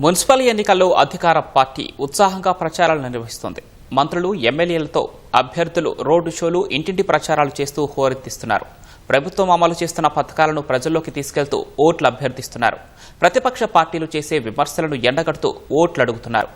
Municipal ఎన్నికల్లో అధికార party ఉత్సాహంగా ప్రచారాలు నిర్వహిస్తోంది. మంత్రులు, ఎమ్మెల్యేలతో అభ్యర్థులు రోడ్డు షోలు, ఇంటింటి ప్రచారాలు చేస్తూ హోరెత్తిస్తున్నారు. ప్రభుత్వం అమలు చేస్తున్న పథకాలను ప్రజల్లోకి తీసుకెళ్తూ ఓట్లు అభ్యర్థిస్తున్నారు. ప్రతిపక్ష పార్టీలు చేసే విమర్శలను ఎండగడుతూ ఓట్లు అడుగుతున్నారు.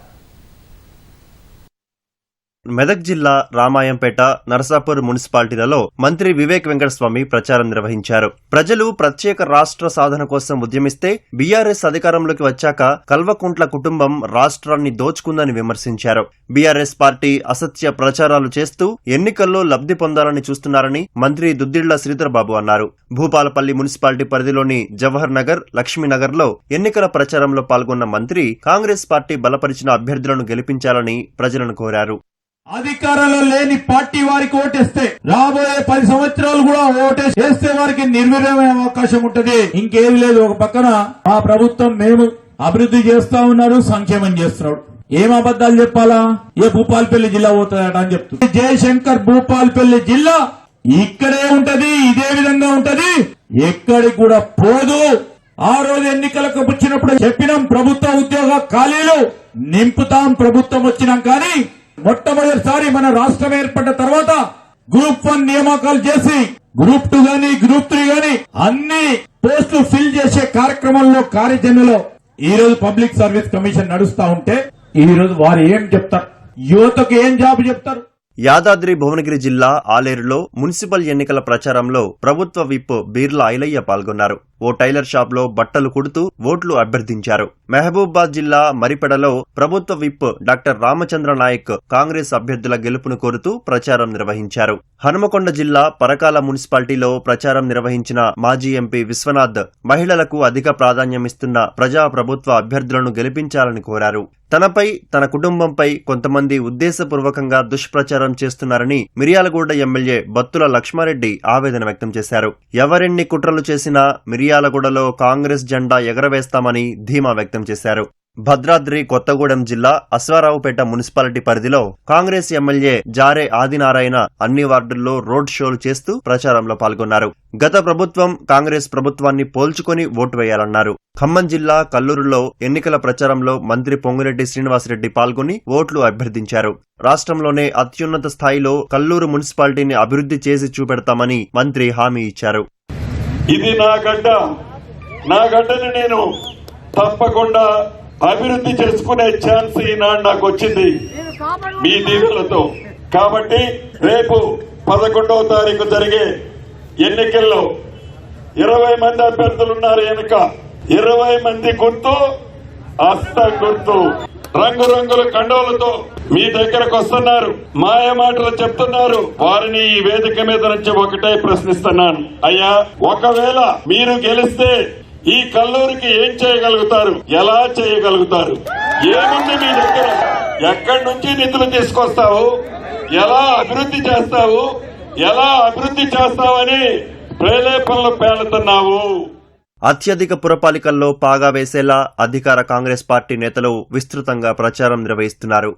మెదక్ జిల్లా రామాయంపేట, నరసాపూర్ మున్సిపాలిటీలలో మంత్రి వివేక్ వెంకటస్వామి ప్రచారం నిర్వహించారు. ప్రజలు ప్రత్యేక రాష్ట్ర సాధన కోసం ఉద్యమిస్తే బీఆర్ఎస్ అధికారంలోకి వచ్చాక కల్వకుంట్ల కుటుంబం రాష్ట్రాన్ని దోచుకుందని విమర్శించారు. బీఆర్ఎస్ పార్టీ అసత్య ప్రచారాలు చేస్తూ ఎన్నికల్లో లబ్ధి పొందాలని చూస్తున్నారని మంత్రి దుద్దిళ్ల శ్రీధర్బాబు అన్నారు. భూపాలపల్లి మున్సిపాలిటీ పరిధిలోని జవహర్ నగర్, లక్ష్మీనగర్ లో ఎన్నికల ప్రచారంలో పాల్గొన్న మంత్రి కాంగ్రెస్ పార్టీ బలపరిచిన అభ్యర్థులను గెలిపించాలని ప్రజలను కోరారు. అధికారంలో లేని పార్టీ వారికి ఓటేస్తే రాబోయే 10 సంవత్సరాలు కూడా ఓటేస్తే వారికి నిర్వీర్యమైన అవకాశం ఉంటది. ఇంకేం లేదు. ఒక పక్కన మా ప్రభుత్వం మేము అభివృద్ధి చేస్తా ఉన్నారు, సంక్షేమం చేస్తున్నాడు. ఏం అబద్దాలు చెప్పాలా? ఏ భూపాలపల్లి జిల్లా పోతుందట అని చెప్తుంది. జయశంకర్ భూపాలపల్లి జిల్లా ఇక్కడే ఉంటది, ఇదే విధంగా ఉంటది, ఎక్కడికి కూడా పోదు. ఆ రోజు ఎన్నికలకు వచ్చినప్పుడు చెప్పినాం, ప్రభుత్వ ఉద్యోగ ఖాళీలు నింపుతాం ప్రభుత్వం వచ్చినాం. కానీ మొట్టమొదటిసారి మన రాష్ట్రం ఏర్పడ్డ తర్వాత గ్రూప్ 1 నియామకాలు చేసి గ్రూప్ 2 గాని, గ్రూప్ 3 గాని అన్ని పోస్టులు ఫిల్ చేసే కార్యక్రమంలో, కార్యాచరణలో ఈ రోజు పబ్లిక్ సర్వీస్ కమిషన్ నడుస్తా ఉంటే ఈ రోజు వారు ఏం చెప్తారు? యువతకు ఏం జాబ్ చెప్తారు? యాదాద్రి భువనగిరి జిల్లా ఆలేరులో మున్సిపల్ ఎన్నికల ప్రచారంలో ప్రభుత్వ విప్ బీర్ల ఐలయ్య పాల్గొన్నారు. ఓ టైలర్ షాప్ లో బట్టలు కుడుతూ ఓట్లు అభ్యర్థించారు. మహబూబాబాద్ జిల్లా మరిపెడలో ప్రభుత్వ విప్ డాక్టర్ రామచంద్ర నాయక్ కాంగ్రెస్ అభ్యర్థుల గెలుపును కోరుతూ ప్రచారం నిర్వహించారు. హనుమకొండ జిల్లా పరకాల మున్సిపాలిటీలో ప్రచారం నిర్వహించిన మాజీ ఎంపీ విశ్వనాథ్ మహిళలకు అధిక ప్రాధాన్యమిస్తున్న ప్రజా ప్రభుత్వ అభ్యర్థులను గెలిపించాలని కోరారు. తనపై, తన కుటుంబంపై కొంతమంది ఉద్దేశపూర్వకంగా దుష్ప్రచారం చేస్తున్నారని మిర్యాలగూడ ఎమ్మెల్యే బత్తుల లక్ష్మారెడ్డి ఆవేదన వ్యక్తం చేశారు. ఎవరెన్ని కుట్రలు చేసినా మిర్యాలగూడలో కాంగ్రెస్ జెండా ఎగరవేస్తామని ధీమా వ్యక్తం చేశారు. భద్రాద్రి కొత్తగూడెం జిల్లా అశ్వారావుపేట మున్సిపాలిటీ పరిధిలో కాంగ్రెస్ ఎమ్మెల్యే జారే ఆదినారాయణ అన్ని వార్డుల్లో రోడ్ షోలు చేస్తూ ప్రచారంలో పాల్గొన్నారు. గత ప్రభుత్వం కాంగ్రెస్ ప్రభుత్వాన్ని పోల్చుకొని ఓటు వేయాలన్నారు. ఖమ్మం జిల్లా కల్లూరులో ఎన్నికల ప్రచారంలో మంత్రి పొంగురెడ్డి శ్రీనివాసరెడ్డి పాల్గొని ఓట్లు అభ్యర్థించారు. రాష్ట్రంలోనే అత్యున్నత స్థాయిలో కల్లూరు మున్సిపాలిటీని అభివృద్ధి చేసి చూపెడతామని మంత్రి హామీ ఇచ్చారు. ఇది నా గడ్డని నేను తప్పకుండా అభివృద్ధి చేసుకునే ఛాన్స్ ఈనాడు నాకు వచ్చింది మీ దీవులతో. కాబట్టి రేపు 11వ తారీఖు జరిగే ఎన్నికల్లో 20 మంది అభ్యర్థులున్నారు. వెనుక 20 మంది గుర్తు, హస్త గుర్తు, రంగురంగుల కండోలతో మీ దగ్గరకు వస్తున్నారు. మాయ మాటలు చెప్తున్నారు. వారిని ఈ వేదిక మీద నుంచి ఒకటే ప్రశ్నిస్తున్నాను. అయ్యా, ఒకవేళ మీరు గెలిస్తే ఈ కల్లూరికి ఏం చేయగలుగుతారు? ఎలా చేయగలుగుతారు? ఏముంది మీ దగ్గర? ఎక్కడి నుంచి నిధులు తీసుకొస్తావు? ఎలా అభివృద్ధి చేస్తావు? ఎలా అభివృద్ధి చేస్తావని ప్రేరేపణలు పేలుతున్నావు. అత్యధిక పురపాలికల్లో పాగా వేసేలా అధికార కాంగ్రెస్ పార్టీ నేతలు విస్తృతంగా ప్రచారం నిర్వహిస్తున్నారు.